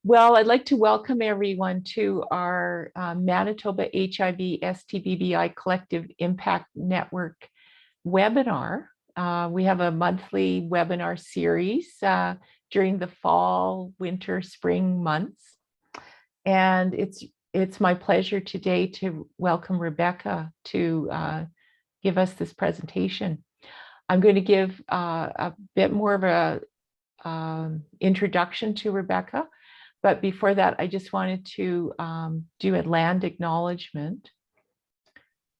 Well, I'd like to welcome everyone to our Manitoba HIV STBBI Collective Impact Network webinar. We have a monthly webinar series during the fall, winter, spring months. And it's my pleasure today to welcome Rebecca to give us this presentation. I'm going to give a bit more of a introduction to Rebecca. But before that, I just wanted to do a land acknowledgement.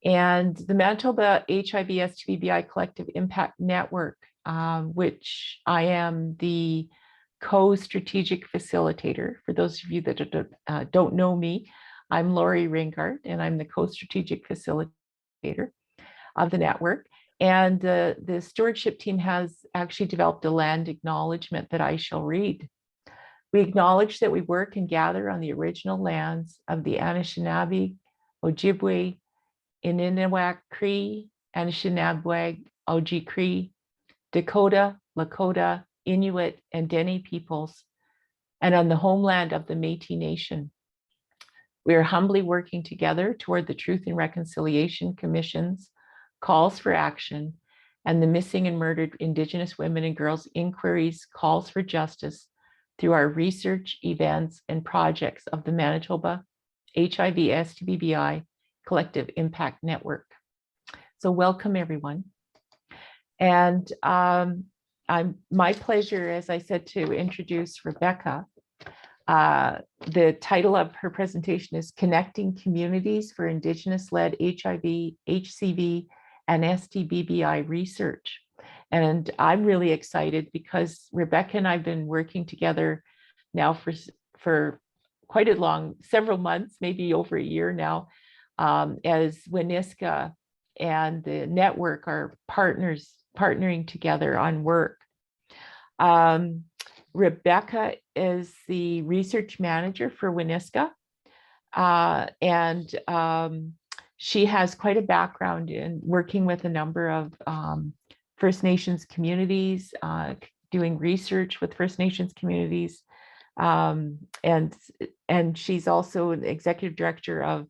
And the Manitoba HIV STBBI Collective Impact Network, which I am the co-strategic facilitator. For those of you that don't know me, I'm Lori Ringard, and I'm the co-strategic facilitator of the network. And the stewardship team has actually developed a land acknowledgement that I shall read. We acknowledge that we work and gather on the original lands of the Anishinaabe, Ojibwe, Ininiwak Cree, Anishinaabe, Oji Cree, Dakota, Lakota, Inuit, and Dene peoples, and on the homeland of the Métis Nation. We are humbly working together toward the Truth and Reconciliation Commission's calls for action and the missing and murdered Indigenous women and girls inquiries calls for justice through our research, events, and projects of the Manitoba HIV STBBI Collective Impact Network. So welcome, everyone. And my pleasure, as I said, to introduce Rebecca. The title of her presentation is Connecting Communities for Indigenous-led HIV, HCV, and STBBI Research. And I'm really excited because Rebecca and I've been working together now for quite a long, several months, maybe over a year now, as Winiska and the network are partnering together on work. Rebecca is the research manager for Winiska, and she has quite a background in working with a number of First Nations communities, doing research with First Nations communities, and she's also an executive director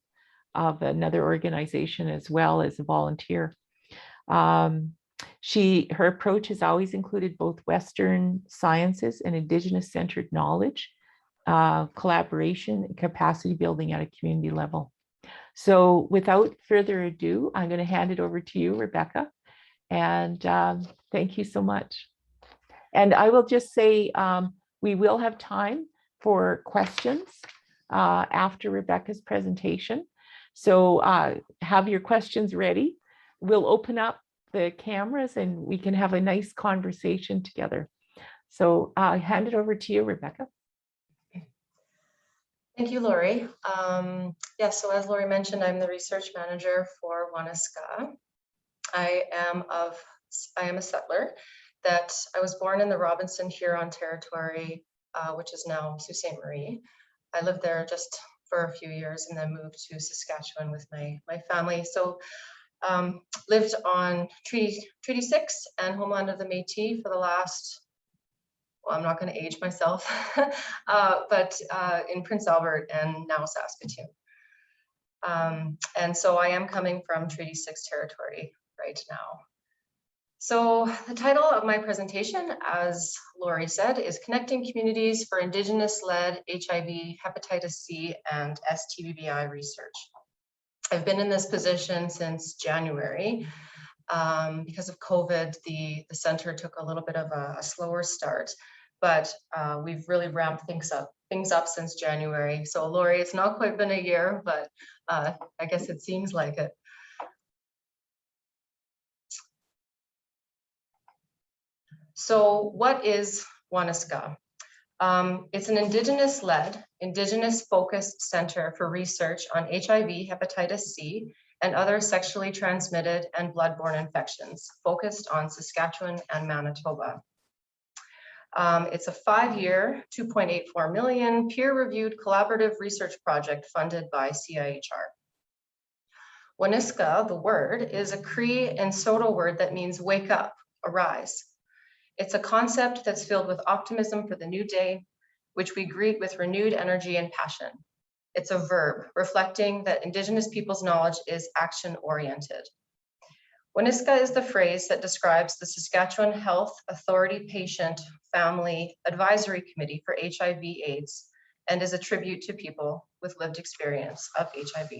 of another organization as well as a volunteer. Her approach has always included both Western sciences and Indigenous-centered knowledge, collaboration, and capacity building at a community level. So without further ado, I'm going to hand it over to you, Rebecca. And thank you so much. And I will just say, we will have time for questions after Rebecca's presentation. So have your questions ready. We'll open up the cameras and we can have a nice conversation together. So I hand it over to you, Rebecca. Thank you, Lori. Yeah, so as Lori mentioned, I'm the research manager for Waniska. I am a settler that I was born in the Robinson Huron territory, which is now Sault Ste. Marie. I lived there just for a few years and then moved to Saskatchewan with my family. So lived on Treaty 6 and homeland of the Métis for the last, well, I'm not going to age myself, but in Prince Albert and now Saskatoon. And so I am coming from Treaty 6 territory right now. So the title of my presentation, as Lori said, is Connecting Communities for Indigenous-led HIV, Hepatitis C, and STBBI Research. I've been in this position since January. Because of COVID, the center took a little bit of a slower start, but we've really ramped things up since January. So Lori, it's not quite been a year, but I guess it seems like it. So what is Waniska? It's an Indigenous-led, Indigenous-focused center for research on HIV, Hepatitis C, and other sexually transmitted and bloodborne infections, focused on Saskatchewan and Manitoba. It's a 5-year, $2.84 million peer-reviewed collaborative research project funded by CIHR. Waniska, the word, is a Cree and Saulteaux word that means wake up, arise. It's a concept that's filled with optimism for the new day, which we greet with renewed energy and passion. It's a verb reflecting that Indigenous people's knowledge is action-oriented. Winiska is the phrase that describes the Saskatchewan Health Authority Patient Family Advisory Committee for HIV/AIDS and is a tribute to people with lived experience of HIV.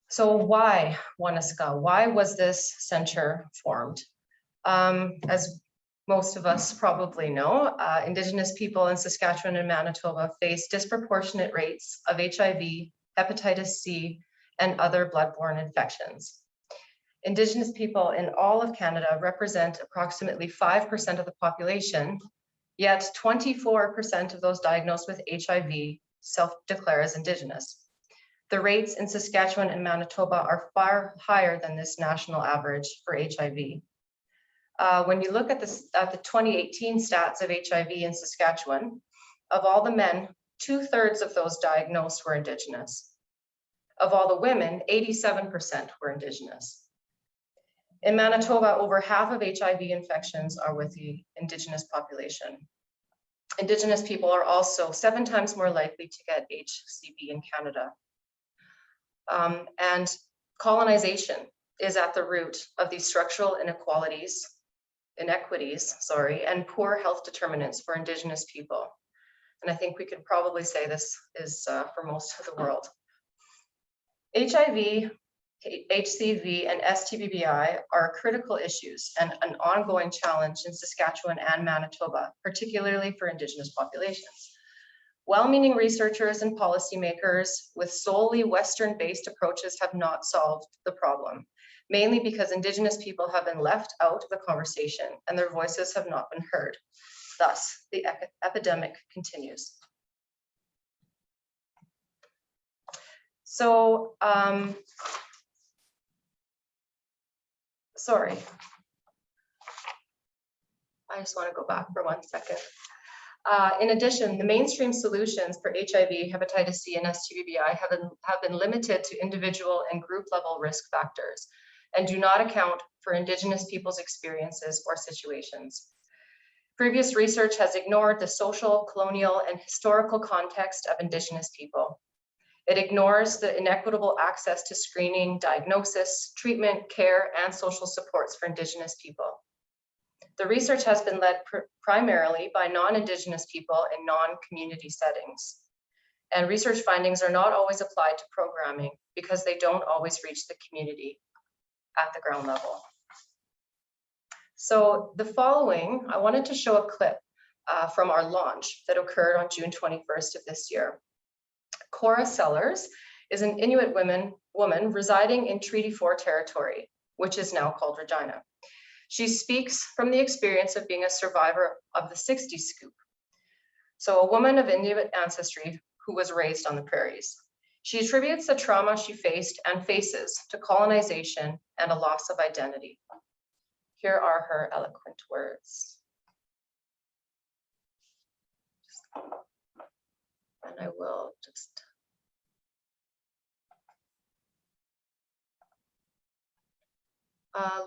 So why Waniska? Why was this center formed? As most of us probably know, Indigenous people in Saskatchewan and Manitoba face disproportionate rates of HIV, Hepatitis C, and other bloodborne infections. Indigenous people in all of Canada represent approximately 5% of the population, yet 24% of those diagnosed with HIV self-declare as Indigenous. The rates in Saskatchewan and Manitoba are far higher than this national average for HIV. When you look at the 2018 stats of HIV in Saskatchewan, of all the men, 2/3 of those diagnosed were Indigenous. Of all the women, 87% were Indigenous. In Manitoba, over half of HIV infections are with the Indigenous population. Indigenous people are also 7 times more likely to get HCV in Canada. And colonization is at the root of these structural inequities, and poor health determinants for Indigenous people. And I think we could probably say this is for most of the world. HIV, HCV, and STBBI are critical issues and an ongoing challenge in Saskatchewan and Manitoba, particularly for Indigenous populations. Well-meaning researchers and policymakers with solely Western-based approaches have not solved the problem, mainly because Indigenous people have been left out of the conversation and their voices have not been heard. Thus, the epidemic continues. So, sorry. I just want to go back for 1 second. In addition, the mainstream solutions for HIV, Hepatitis C, and STBBI have been limited to individual and group level risk factors and do not account for Indigenous people's experiences or situations. Previous research has ignored the social, colonial, and historical context of Indigenous people. It ignores the inequitable access to screening, diagnosis, treatment, care, and social supports for Indigenous people. The research has been led primarily by non-Indigenous people in non-community settings. And research findings are not always applied to programming because they don't always reach the community at the ground level. So the following, I wanted to show a clip from our launch that occurred on June 21st of this year. Cora Sellers is an Inuit woman residing in Treaty 4 territory, which is now called Regina. She speaks from the experience of being a survivor of the 60s scoop. So a woman of Inuit ancestry who was raised on the prairies. She attributes the trauma she faced and faces to colonization and a loss of identity. Here are her eloquent words. And I will just.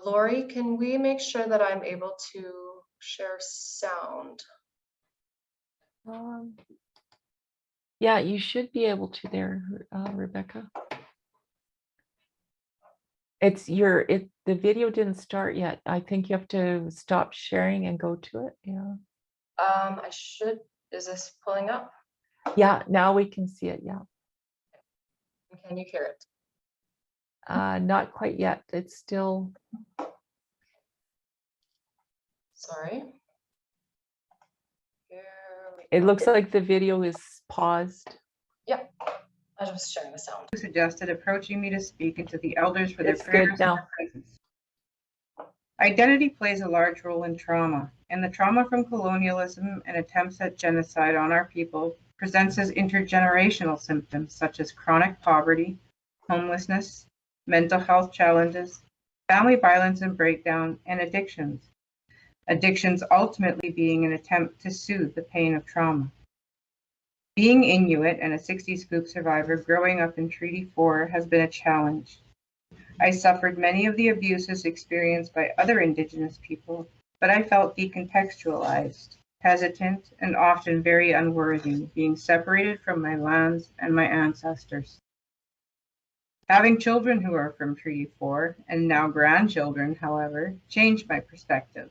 Lori, can we make sure that I'm able to share sound? Yeah, you should be able to there, Rebecca. The video didn't start yet. I think you have to stop sharing and go to it. Yeah. I should, is this pulling up? Yeah, now we can see it. Yeah. Can you hear it? Not quite yet. It's still. Sorry. It looks like the video is paused. Yep. I was sharing the sound. Suggested approaching me to speak and to the elders for their It's prayers good now. and presence. Identity plays a large role in trauma, and the trauma from colonialism and attempts at genocide on our people presents as intergenerational symptoms such as chronic poverty, homelessness, mental health challenges, family violence and breakdown, and addictions. Addictions ultimately being an attempt to soothe the pain of trauma. Being Inuit and a 60s scoop survivor growing up in Treaty 4 has been a challenge. I suffered many of the abuses experienced by other Indigenous people, but I felt decontextualized, hesitant, and often very unworthy, being separated from my lands and my ancestors. Having children who are from Treaty 4, and now grandchildren, however, changed my perspective.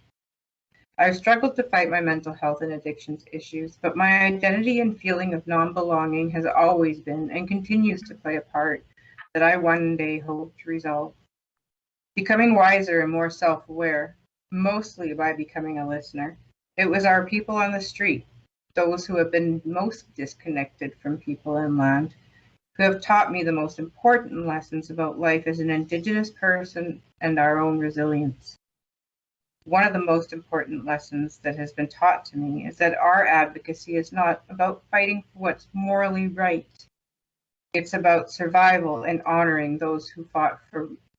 I've struggled to fight my mental health and addictions issues, but my identity and feeling of non-belonging has always been and continues to play a part that I one day hope to resolve. Becoming wiser and more self-aware, mostly by becoming a listener, it was our people on the street, those who have been most disconnected from people and land, who have taught me the most important lessons about life as an Indigenous person and our own resilience. One of the most important lessons that has been taught to me is that our advocacy is not about fighting for what's morally right. It's about survival and honoring those who fought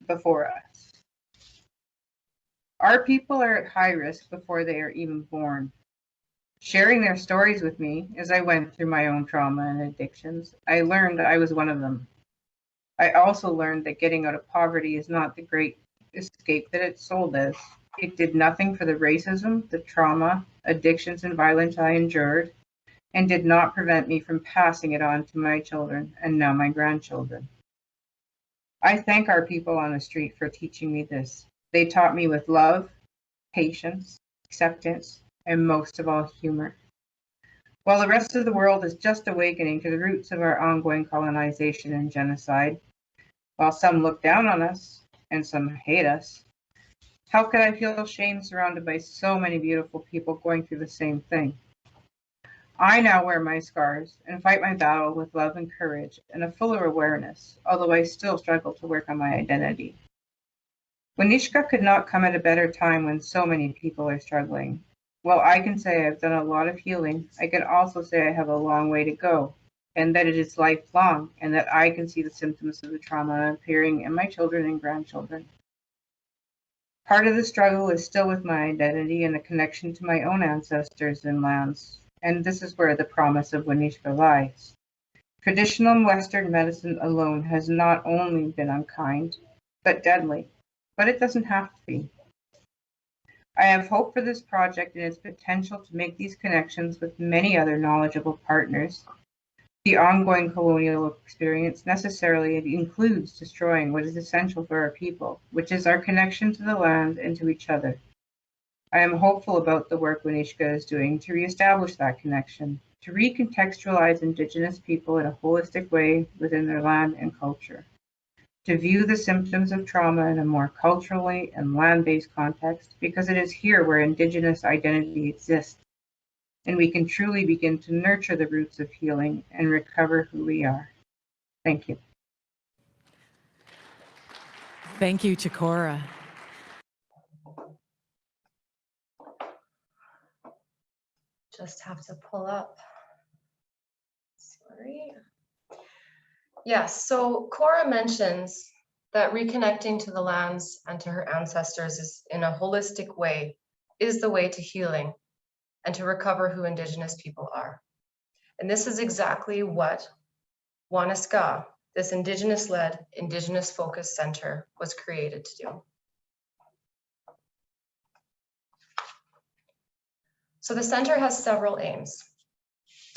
before us. Our people are at high risk before they are even born. Sharing their stories with me as I went through my own trauma and addictions, I learned I was one of them. I also learned that getting out of poverty is not the great escape that it's sold as. It did nothing for the racism, the trauma, addictions, and violence I endured, and did not prevent me from passing it on to my children and now my grandchildren. I thank our people on the street for teaching me this. They taught me with love, patience, acceptance, and most of all, humor. While the rest of the world is just awakening to the roots of our ongoing colonization and genocide, while some look down on us and some hate us, how could I feel shame surrounded by so many beautiful people going through the same thing? I now wear my scars and fight my battle with love and courage and a fuller awareness, although I still struggle to work on my identity. Winiska could not come at a better time when so many people are struggling. While I can say I've done a lot of healing, I can also say I have a long way to go, and that it is lifelong, and that I can see the symptoms of the trauma appearing in my children and grandchildren. Part of the struggle is still with my identity and a connection to my own ancestors and lands, and this is where the promise of Waniska lies. Traditional Western medicine alone has not only been unkind, but deadly, but it doesn't have to be. I have hope for this project and its potential to make these connections with many other knowledgeable partners. The ongoing colonial experience necessarily includes destroying what is essential for our people, which is our connection to the land and to each other. I am hopeful about the work Winiska is doing to reestablish that connection, to recontextualize Indigenous people in a holistic way within their land and culture, to view the symptoms of trauma in a more culturally and land-based context, because it is here where Indigenous identity exists, and we can truly begin to nurture the roots of healing and recover who we are. Thank you. Thank you, Chikora. Just have to pull up. Sorry. Yes, so Cora mentions that reconnecting to the lands and to her ancestors is in a holistic way is the way to healing and to recover who Indigenous people are. And this is exactly what Waniska, this Indigenous-led, Indigenous-focused center, was created to do. So the center has several aims.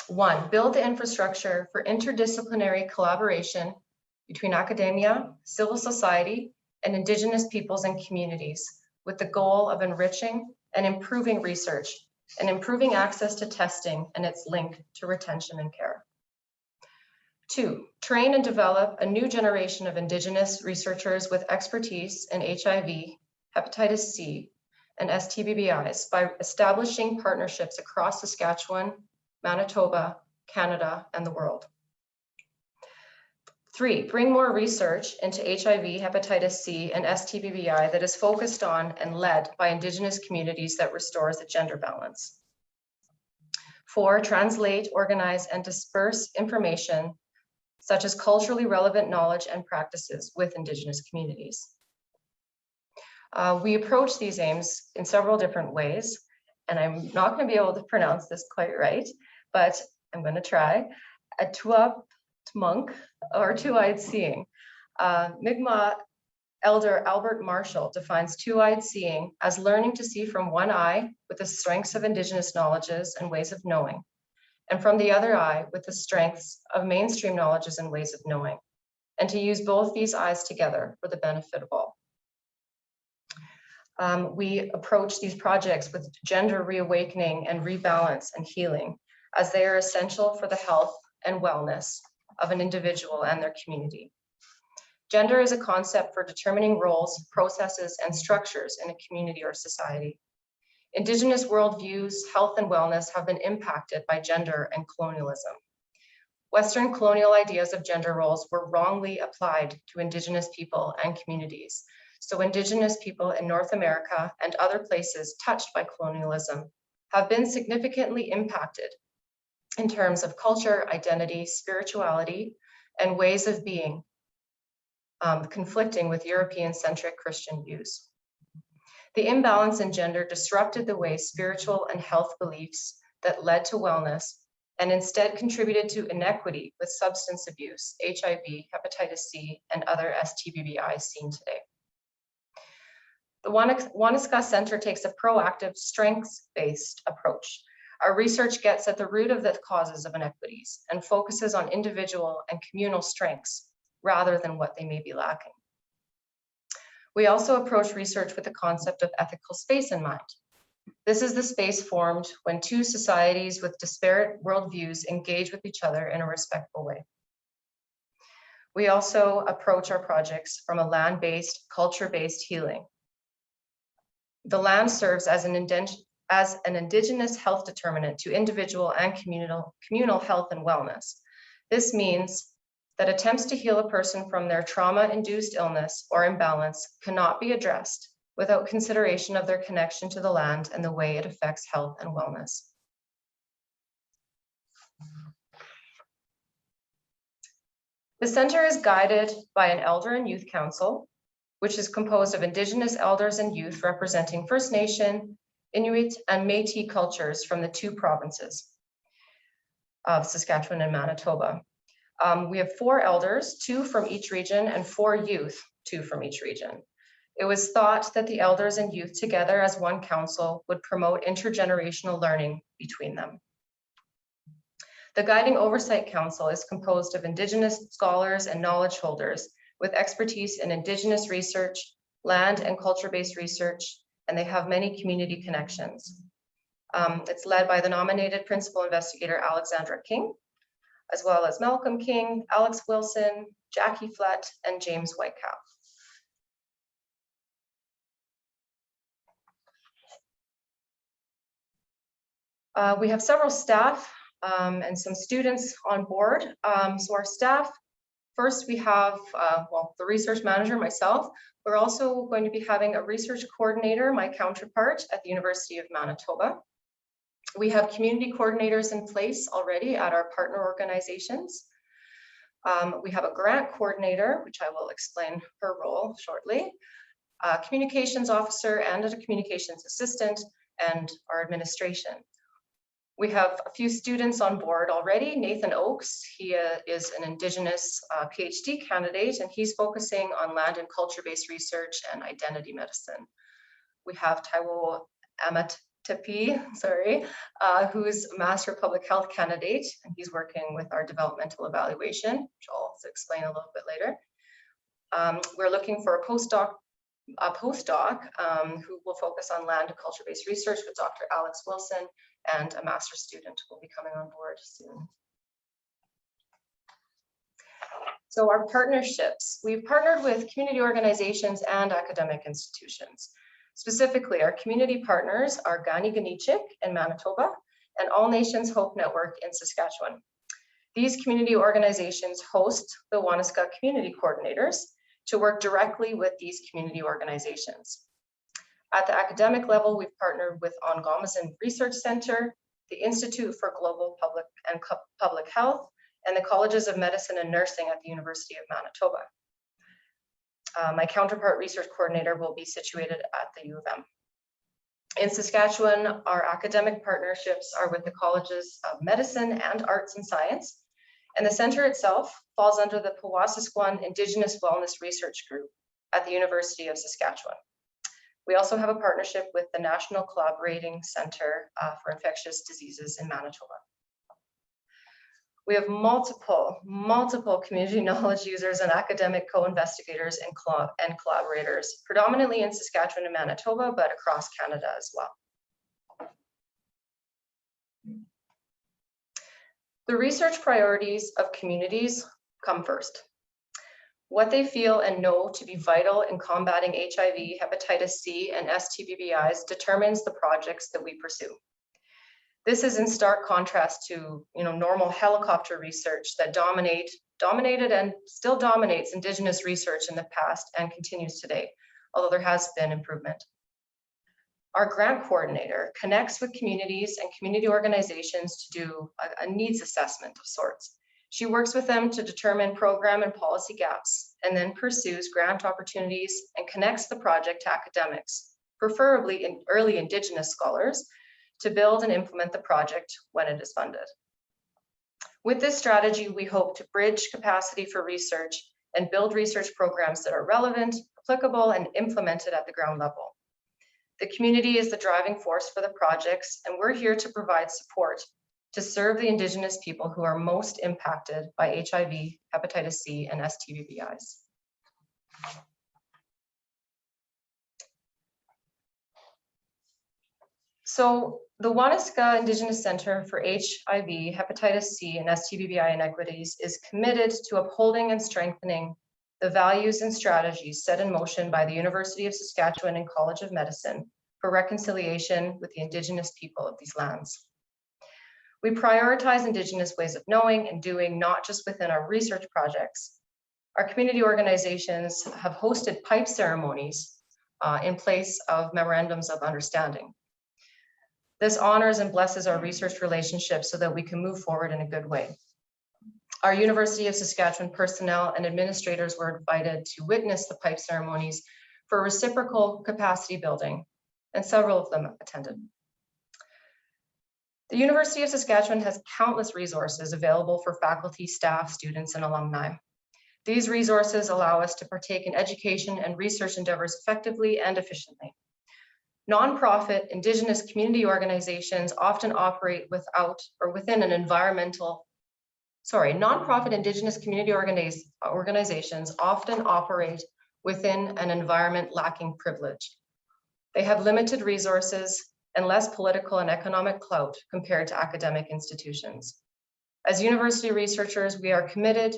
1, build the infrastructure for interdisciplinary collaboration between academia, civil society, and Indigenous peoples and communities with the goal of enriching and improving research and improving access to testing and its link to retention and care. 2, train and develop a new generation of Indigenous researchers with expertise in HIV, Hepatitis C, and STBBIs by establishing partnerships across Saskatchewan, Manitoba, Canada, and the world. 3, bring more research into HIV, Hepatitis C, and STBBI that is focused on and led by Indigenous communities that restores a gender balance. 4, translate, organize, and disperse information such as culturally relevant knowledge and practices with Indigenous communities. We approach these aims in several different ways, and I'm not going to be able to pronounce this quite right, but I'm going to try. Atuap Tmunk, or two-eyed seeing. Mi'kmaq Elder Albert Marshall defines two-eyed seeing as learning to see from one eye with the strengths of Indigenous knowledges and ways of knowing, and from the other eye with the strengths of mainstream knowledges and ways of knowing, and to use both these eyes together for the benefit of all. We approach these projects with gender reawakening and rebalance and healing, as they are essential for the health and wellness of an individual and their community. Gender is a concept for determining roles, processes, and structures in a community or society. Indigenous worldviews, health, and wellness have been impacted by gender and colonialism. Western colonial ideas of gender roles were wrongly applied to Indigenous people and communities. So Indigenous people in North America and other places touched by colonialism have been significantly impacted in terms of culture, identity, spirituality, and ways of being, conflicting with European-centric Christian views. The imbalance in gender disrupted the way spiritual and health beliefs that led to wellness and instead contributed to inequity with substance abuse, HIV, hepatitis C, and other STBBI seen today. The Waniska Center takes a proactive, strengths-based approach. Our research gets at the root of the causes of inequities and focuses on individual and communal strengths rather than what they may be lacking. We also approach research with the concept of ethical space in mind. This is the space formed when two societies with disparate worldviews engage with each other in a respectful way. We also approach our projects from a land-based, culture-based healing. The land serves as an Indigenous health determinant to individual and communal health and wellness. This means that attempts to heal a person from their trauma-induced illness or imbalance cannot be addressed without consideration of their connection to the land and the way it affects health and wellness. The center is guided by an Elder and Youth Council, which is composed of Indigenous elders and youth representing First Nation, Inuit, and Métis cultures from the two provinces of Saskatchewan and Manitoba. We have 4 elders, 2 from each region, and 4 youth, 2 from each region. It was thought that the elders and youth together as one council would promote intergenerational learning between them. The Guiding Oversight Council is composed of Indigenous scholars and knowledge holders with expertise in Indigenous research, land and culture-based research, and they have many community connections. It's led by the nominated principal investigator, Alexandra King, as well as Malcolm King, Alex Wilson, Jackie Flett, and James Whitecap. We have several staff and some students on board. So our staff, first we have, the research manager, myself. We're also going to be having a research coordinator, my counterpart at the University of Manitoba. We have community coordinators in place already at our partner organizations. We have a grant coordinator, which I will explain her role shortly, a communications officer and a communications assistant, and our administration. We have a few students on board already. Nathan Oakes, he is an Indigenous PhD candidate, and he's focusing on land and culture-based research and identity medicine. We have Taiwo Amatapi, who's a Master Public Health candidate, and he's working with our developmental evaluation, which I'll also explain a little bit later. We're looking for a postdoc who will focus on land and culture-based research with Dr. Alex Wilson, and a master's student will be coming on board soon. So our partnerships, we've partnered with community organizations and academic institutions. Specifically, our community partners are Ganiganichik in Manitoba and All Nations Hope Network in Saskatchewan. These community organizations host the Waniska community coordinators to work directly with these community organizations. At the academic level, we've partnered with Ongamazin Research Center, the Institute for Global Public Health, and the Colleges of Medicine and Nursing at the University of Manitoba. My counterpart research coordinator will be situated at the U of M. In Saskatchewan, our academic partnerships are with the Colleges of Medicine and Arts and Science, and the center itself falls under the Powasisquan Indigenous Wellness Research Group, at the University of Saskatchewan. We also have a partnership with the National Collaborating Center for Infectious Diseases in Manitoba. We have multiple community knowledge users and academic co-investigators and collaborators, predominantly in Saskatchewan and Manitoba, but across Canada as well. The research priorities of communities come first. What they feel and know to be vital in combating HIV, hepatitis C, and STBBIs determines the projects that we pursue. This is in stark contrast to normal helicopter research that dominated and still dominates Indigenous research in the past and continues today, although there has been improvement. Our grant coordinator connects with communities and community organizations to do a needs assessment of sorts. She works with them to determine program and policy gaps, and then pursues grant opportunities and connects the project to academics, preferably in early Indigenous scholars, to build and implement the project when it is funded. With this strategy, we hope to bridge capacity for research and build research programs that are relevant, applicable, and implemented at the ground level. The community is the driving force for the projects, and we're here to provide support to serve the Indigenous people who are most impacted by HIV, hepatitis C, and STBBIs. So the Waniska Indigenous Center for HIV, hepatitis C, and STBBI inequities is committed to upholding and strengthening the values and strategies set in motion by the University of Saskatchewan and College of Medicine for reconciliation with the Indigenous people of these lands. We prioritize Indigenous ways of knowing and doing, not just within our research projects. Our community organizations have hosted pipe ceremonies in place of memorandums of understanding. This honors and blesses our research relationships so that we can move forward in a good way. Our University of Saskatchewan personnel and administrators were invited to witness the pipe ceremonies for reciprocal capacity building, and several of them attended. The University of Saskatchewan has countless resources available for faculty, staff, students, and alumni. These resources allow us to partake in education and research endeavors effectively and efficiently. Nonprofit Indigenous community organizations often operate within an nonprofit Indigenous community organizations often operate within an environment lacking privilege. They have limited resources and less political and economic clout compared to academic institutions. As university researchers, we are committed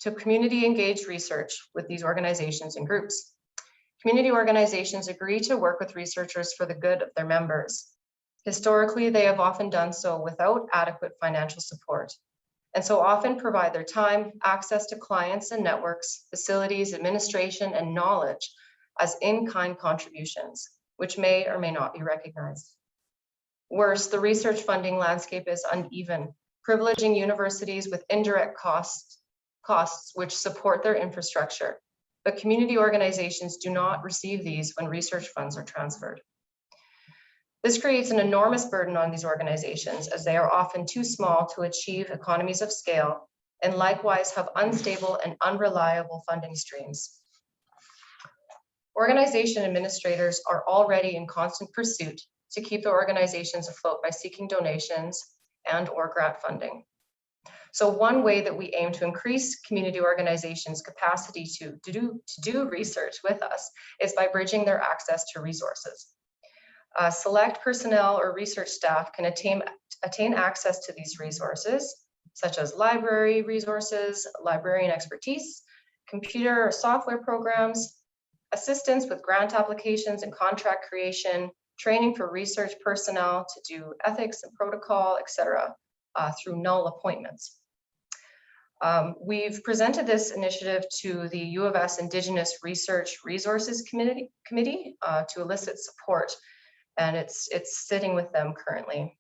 to community-engaged research with these organizations and groups. Community organizations agree to work with researchers for the good of their members. Historically, they have often done so without adequate financial support, and so often provide their time, access to clients and networks, facilities, administration, and knowledge as in-kind contributions, which may or may not be recognized. Worse, the research funding landscape is uneven, privileging universities with indirect costs which support their infrastructure, but community organizations do not receive these when research funds are transferred. This creates an enormous burden on these organizations, as they are often too small to achieve economies of scale, and likewise have unstable and unreliable funding streams. Organization administrators are already in constant pursuit to keep their organizations afloat by seeking donations and/or grant funding. So one way that we aim to increase community organizations' capacity to do research with us is by bridging their access to resources. Select personnel or research staff can attain access to these resources, such as library resources, librarian expertise, computer or software programs, assistance with grant applications and contract creation, training for research personnel to do ethics and protocol, etc., through null appointments. We've presented this initiative to the U of S Indigenous Research Resources Committee to elicit support, and it's sitting with them currently.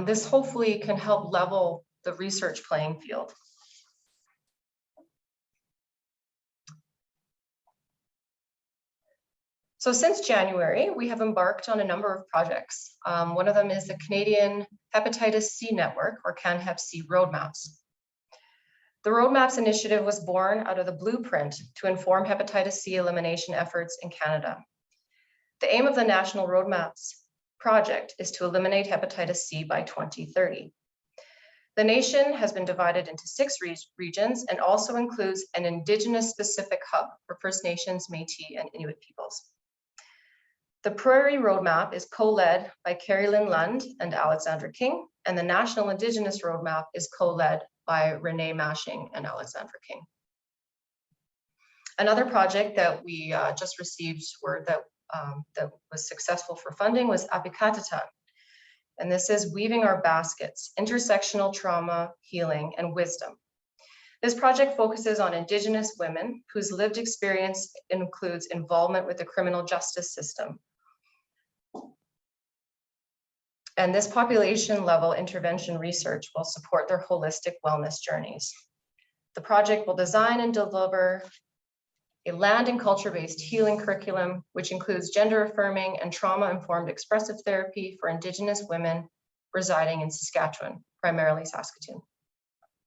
This hopefully can help level the research playing field. So since January, we have embarked on a number of projects. One of them is the Canadian Hepatitis C Network, or CanHepC roadmaps. The Roadmaps initiative was born out of the blueprint to inform hepatitis C elimination efforts in Canada. The aim of the National Roadmaps project is to eliminate hepatitis C by 2030. The nation has been divided into 6 regions and also includes an Indigenous-specific hub for First Nations, Métis, and Inuit peoples. The Prairie Roadmap is co-led by Carrie Lynn Lund and Alexandra King, and the National Indigenous Roadmap is co-led by Renee Mashing and Alexandra King. Another project that we just received word that was successful for funding was Apikatata. And this is Weaving Our Baskets, Intersectional Trauma, Healing, and Wisdom. This project focuses on Indigenous women whose lived experience includes involvement with the criminal justice system. And this population level intervention research will support their holistic wellness journeys. The project will design and deliver a land and culture-based healing curriculum, which includes gender-affirming and trauma-informed expressive therapy for Indigenous women residing in Saskatchewan, primarily Saskatoon.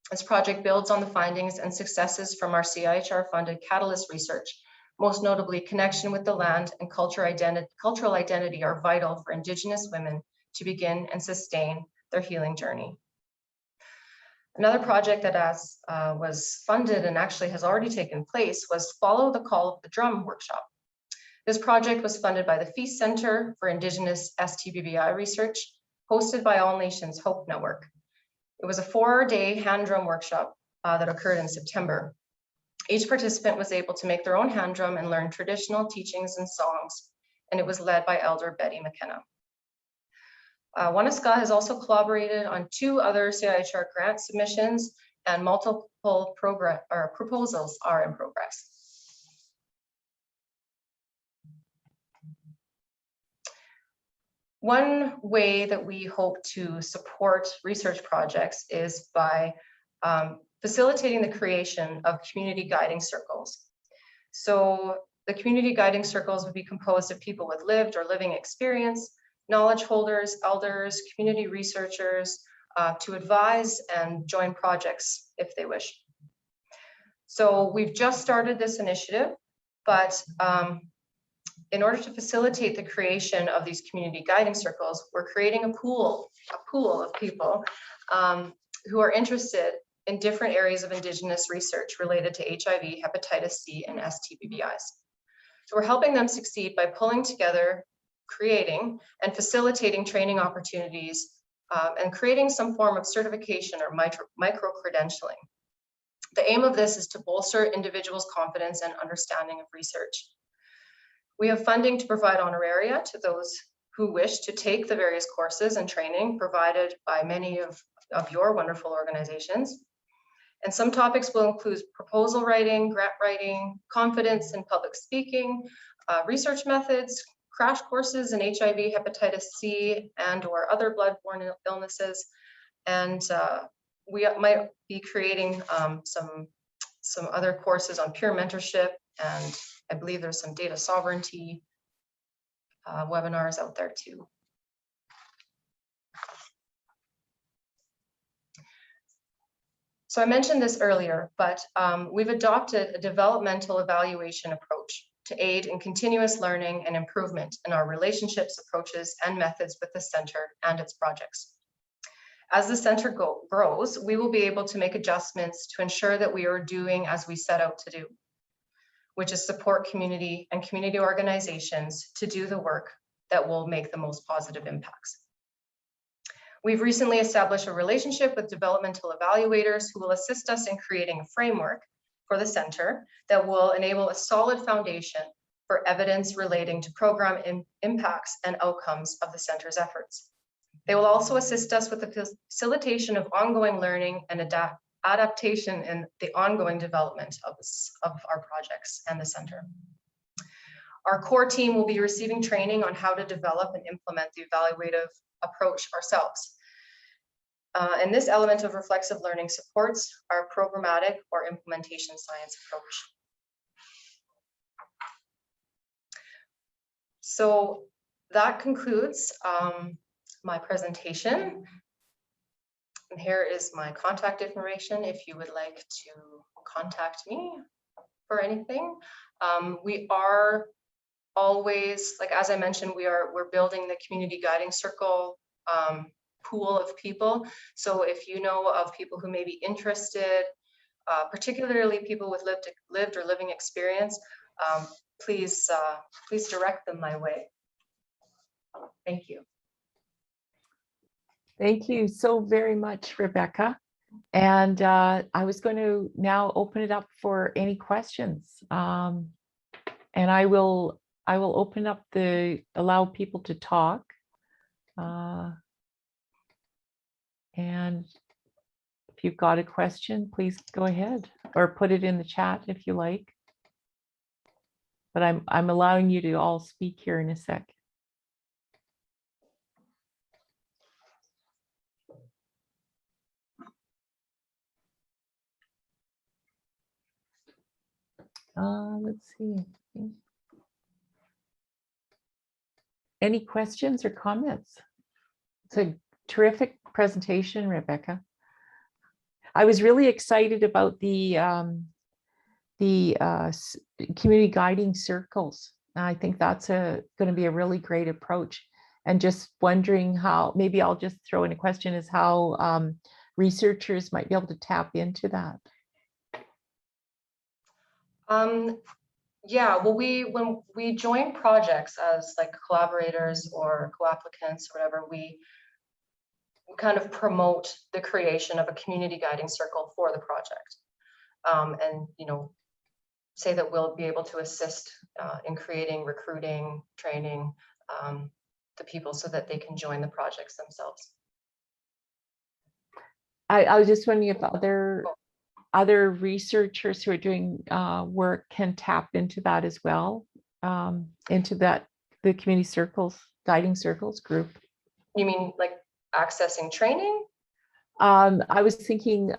This project builds on the findings and successes from our CIHR-funded Catalyst research. Most notably, connection with the land and cultural identity are vital for Indigenous women to begin and sustain their healing journey. Another project that was funded and actually has already taken place was Follow the Call of the Drum workshop. This project was funded by the Feast Center for Indigenous STBBI Research, hosted by All Nations Hope Network. It was a 4-day hand drum workshop that occurred in September. Each participant was able to make their own hand drum and learn traditional teachings and songs, and it was led by Elder Betty McKenna. Waniska has also collaborated on 2 other CIHR grant submissions, and multiple proposals are in progress. One way that we hope to support research projects is by facilitating the creation of community guiding circles. So the community guiding circles would be composed of people with lived or living experience, knowledge holders, elders, community researchers, to advise and join projects if they wish. So we've just started this initiative, but in order to facilitate the creation of these community guiding circles, we're creating a pool of people who are interested in different areas of Indigenous research related to HIV, hepatitis C, and STBBIs. So we're helping them succeed by pulling together, creating and facilitating training opportunities, and creating some form of certification or micro-credentialing. The aim of this is to bolster individuals' confidence and understanding of research. We have funding to provide honoraria to those who wish to take the various courses and training provided by many of your wonderful organizations. And some topics will include proposal writing, grant writing, confidence in public speaking, research methods, crash courses in HIV, hepatitis C, and/or other bloodborne illnesses. And we might be creating some other courses on peer mentorship, and I believe there's some data sovereignty webinars out there too. So I mentioned this earlier, but we've adopted a developmental evaluation approach to aid in continuous learning and improvement in our relationships, approaches, and methods with the center and its projects. As the center grows, we will be able to make adjustments to ensure that we are doing as we set out to do, which is support community and community organizations to do the work that will make the most positive impacts. We've recently established a relationship with developmental evaluators who will assist us in creating a framework for the center that will enable a solid foundation for evidence relating to program impacts and outcomes of the center's efforts. They will also assist us with the facilitation of ongoing learning and adaptation in the ongoing development of our projects and the center. Our core team will be receiving training on how to develop and implement the evaluative approach ourselves. And this element of reflexive learning supports our programmatic or implementation science approach. So that concludes my presentation. here is my contact information if you would like to contact me for anything. We are always, like as I mentioned, we're building the community guiding circle pool of people. So if you know of people who may be interested, particularly people with lived or living experience, please direct them my way. Thank you. Thank you so very much, Rebecca. And I was going to now open it up for any questions. And I will open up allow people to talk. And if you've got a question, please go ahead or put it in the chat if you like. But I'm allowing you to all speak here in a sec. Let's see. Any questions or comments? It's a terrific presentation, Rebecca. I was really excited about the community guiding circles. I think that's going to be a really great approach. And just wondering how, maybe I'll just throw in a question, is how researchers might be able to tap into that. Yeah, well, when we join projects as like collaborators or co-applicants or whatever, we kind of promote the creation of a community guiding circle for the project. And, you know, say that we'll be able to assist in creating, recruiting, training the people so that they can join the projects themselves. I was just wondering if other researchers who are doing work can tap into that as well, into the community circles, guiding circles group. You mean like accessing training? I was thinking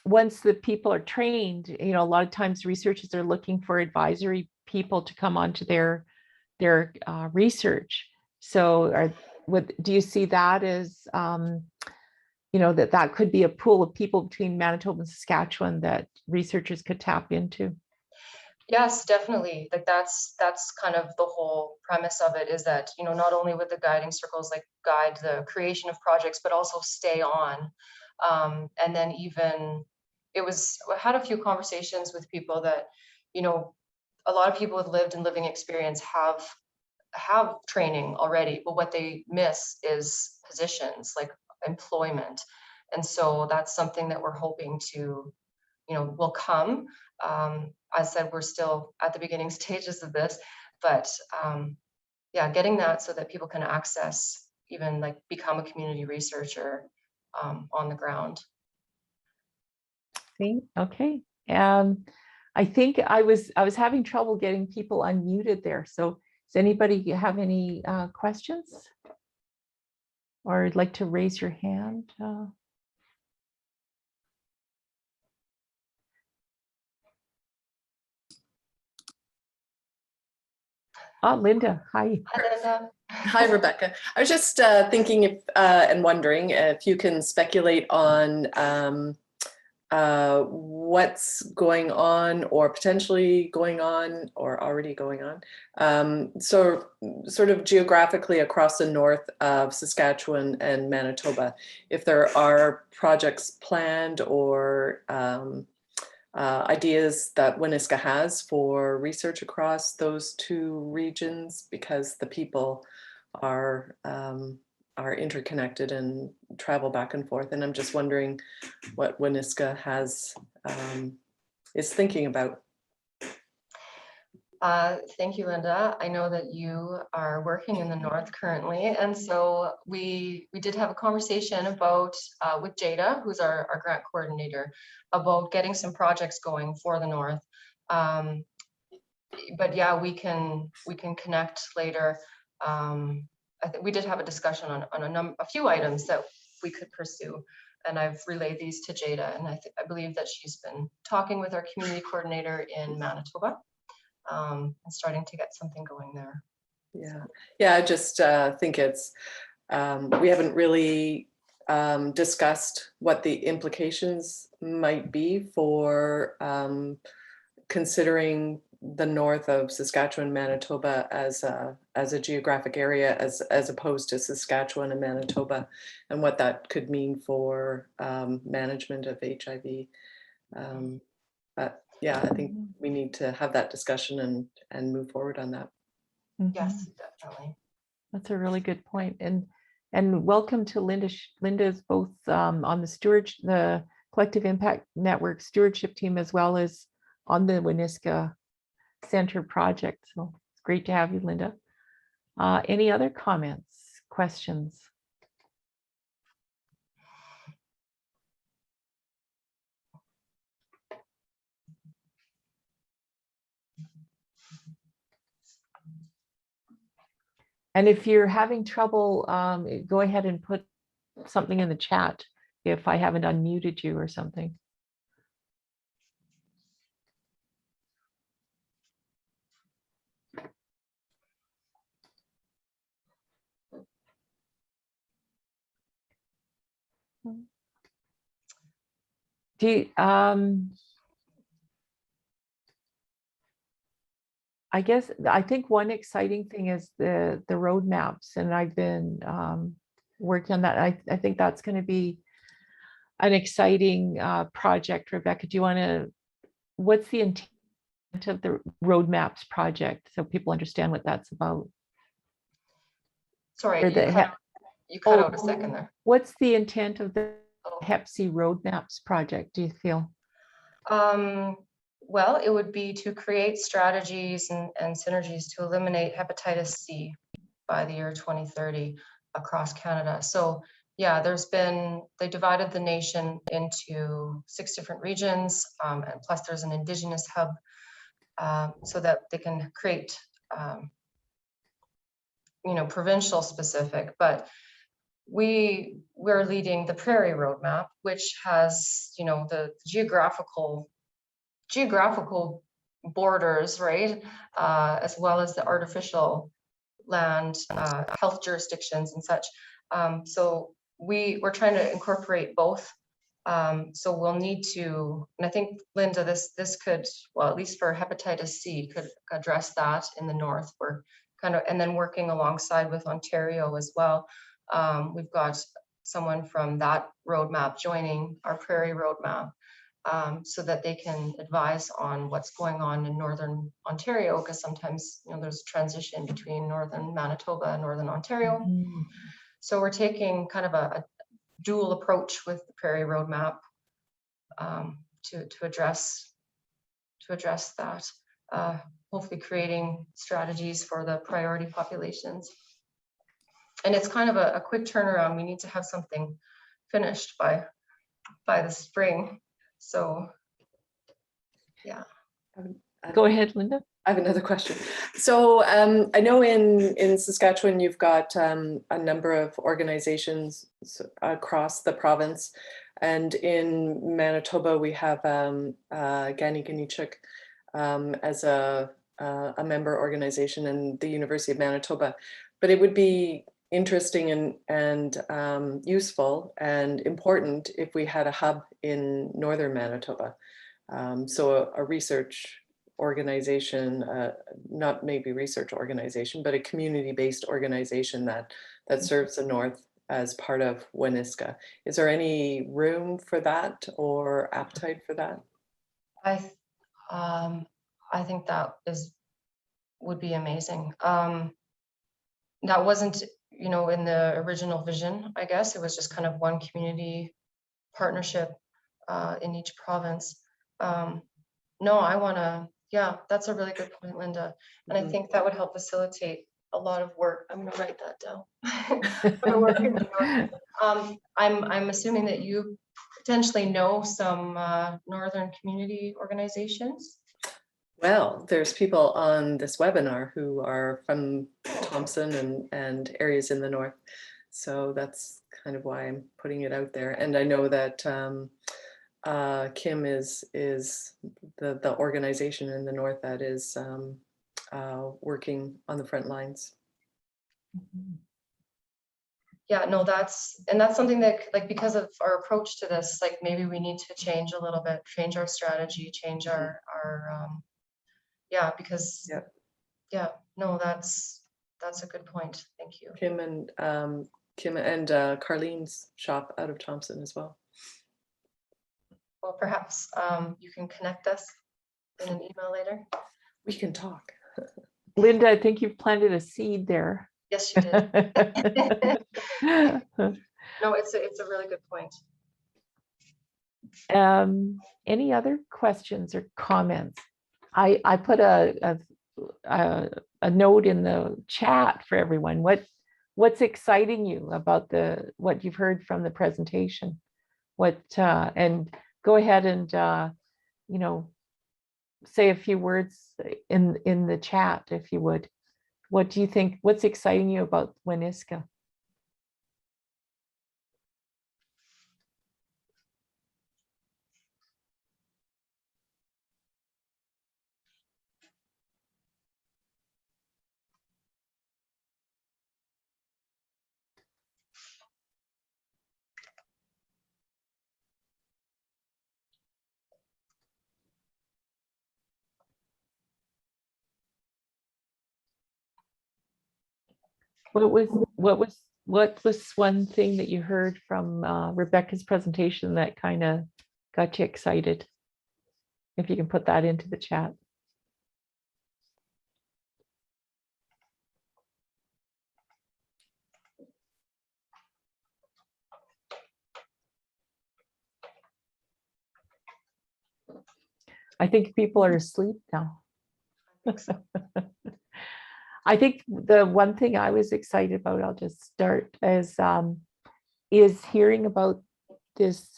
once the people are trained, you know, a lot of times researchers are looking for advisory people to come onto their research. So do you see that as, you know, that could be a pool of people between Manitoba and Saskatchewan that researchers could tap into? Yes, definitely. Like that's kind of the whole premise of it, is that, you know, not only would the guiding circles like guide the creation of projects, but also stay on. And then even I had a few conversations with people that, you know, a lot of people with lived and living experience have training already, but what they miss is positions, like employment. And so that's something that we're hoping to, you know, will come. As I said, we're still at the beginning stages of this, but yeah, getting that so that people can access, even like become a community researcher on the ground. Okay. I think I was having trouble getting people unmuted there. So does anybody have any questions? Or would like to raise your hand? Linda, hi. Hi, Linda. Hi, Rebecca. I was just thinking if and wondering if you can speculate on what's going on or potentially going on or already going on. So sort of geographically across the north of Saskatchewan and Manitoba, if there are projects planned or ideas that Winiska has for research across those two regions, because the people are interconnected and travel back and forth. And I'm just wondering what Winiska is thinking about. Thank you, Linda. I know that you are working in the north currently, and so we did have a conversation about with Jada, who's our grant coordinator, about getting some projects going for the north. But yeah, we can connect later. I think we did have a discussion on a few items that we could pursue, and I've relayed these to Jada, and I believe that she's been talking with our community coordinator in Manitoba. And starting to get something going there. Yeah, I just think it's we haven't really discussed what the implications might be for considering the north of Saskatchewan, Manitoba as a geographic area, as opposed to Saskatchewan and Manitoba, and what that could mean for management of HIV. But yeah, I think we need to have that discussion and move forward on that. Yes, definitely. That's a really good point. And welcome to Linda. Linda's both on the Collective Impact Network stewardship team, as well as on the Winiska Center project. So it's great to have you, Linda. Any other comments, questions? And if you're having trouble, go ahead and put something in the chat if I haven't unmuted you or something. Do you, I think one exciting thing is the roadmaps, and I've been working on that. I think that's going to be an exciting project. Rebecca, do you want to, what's the intent of the roadmaps project, so people understand what that's about? Sorry, Or you cut out a second there. What's the intent of the Oh. Hep C roadmaps project, do you feel? Well, it would be to create strategies and synergies to eliminate hepatitis C by the year 2030 across Canada. So yeah, they divided the nation into 6 different regions, and plus there's an Indigenous hub, so that they can create, provincial specific, but we're leading the Prairie Roadmap, which has, the geographical borders, right, as well as the artificial land, health jurisdictions and such. So we're trying to incorporate both. So we'll need to, and I think, Linda, this could, well, at least for hepatitis C, could address that in the north. We're kind of, and then working alongside with Ontario as well. We've got someone from that roadmap joining our Prairie Roadmap, so that they can advise on what's going on in Northern Ontario, because sometimes, there's a transition between Northern Manitoba and Northern Ontario. Mm. So we're taking kind of a dual approach with the Prairie Roadmap, to address that, hopefully creating strategies for the priority populations. And it's kind of a quick turnaround. We need to have something finished by the spring. So, yeah. Go ahead, Linda. I have another question. So I know in Saskatchewan, you've got a number of organizations across the province. And in Manitoba, we have Gani Ganichuk as a member organization, and the University of Manitoba. But it would be interesting and useful and important if we had a hub in Northern Manitoba. So a research organization, not maybe research organization, but a community-based organization that serves the North as part of Winiska. Is there any room for that or appetite for that? I think that would be amazing. That wasn't, in the original vision, I guess. It was just kind of one community partnership in each province. No, I want to, yeah, that's a really good point, Linda. And I think that would help facilitate a lot of work. I'm going to write that down. I'm assuming that you potentially know some northern community organizations. Well, there's people on this webinar who are from Thompson and areas in the north. So that's kind of why I'm putting it out there. And I know that Kim is the organization in the north that is working on the front lines. yeah, no, that's something that, like, because of our approach to this, like, maybe we need to change a little bit, change our strategy, change our yeah, because Yeah. yeah, no, that's a good point. Thank you. Kim and Carlene's shop out of Thompson as well. Well, perhaps you can connect us in an email later. We can talk. Linda, I think you've planted a seed there. Yes, you did. No, it's a really good point. Any other questions or comments? I put a note in the chat for everyone. What's exciting you about what you've heard from the presentation? And go ahead and say a few words in the chat if you would. What do you think? What's exciting you about Winiska? What was one thing that you heard from Rebecca's presentation that kind of got you excited? If you can put that into the chat. I think people are asleep now. I think so. I think the one thing I was excited about, I'll just start, is hearing about this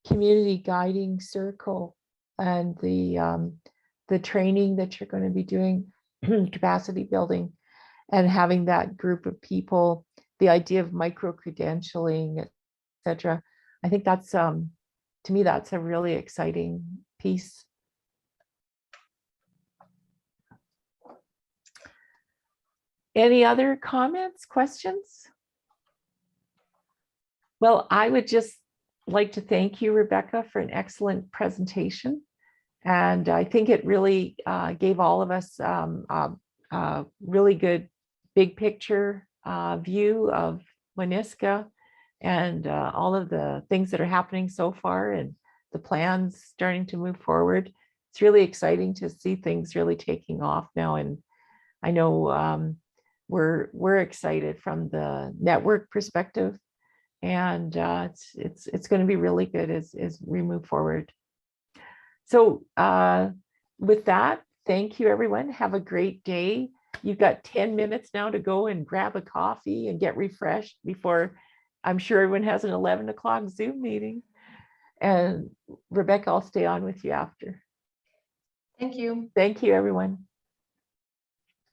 community guiding circle and the training that you're going to be doing, capacity building, and having that group of people, the idea of micro-credentialing, etc. I think that's, to me, that's a really exciting piece. Any other comments, questions? Well, I would just like to thank you, Rebecca, for an excellent presentation. And I think it really gave all of us a really good big picture view of Winiska and all of the things that are happening so far and the plans starting to move forward. It's really exciting to see things really taking off now. And I know we're excited from the network perspective, and it's going to be really good as we move forward. So with that, thank you, everyone. Have a great day. You've got 10 minutes now to go and grab a coffee and get refreshed before, I'm sure everyone has an 11 o'clock Zoom meeting. And Rebecca, I'll stay on with you after. Thank you. Thank you, everyone.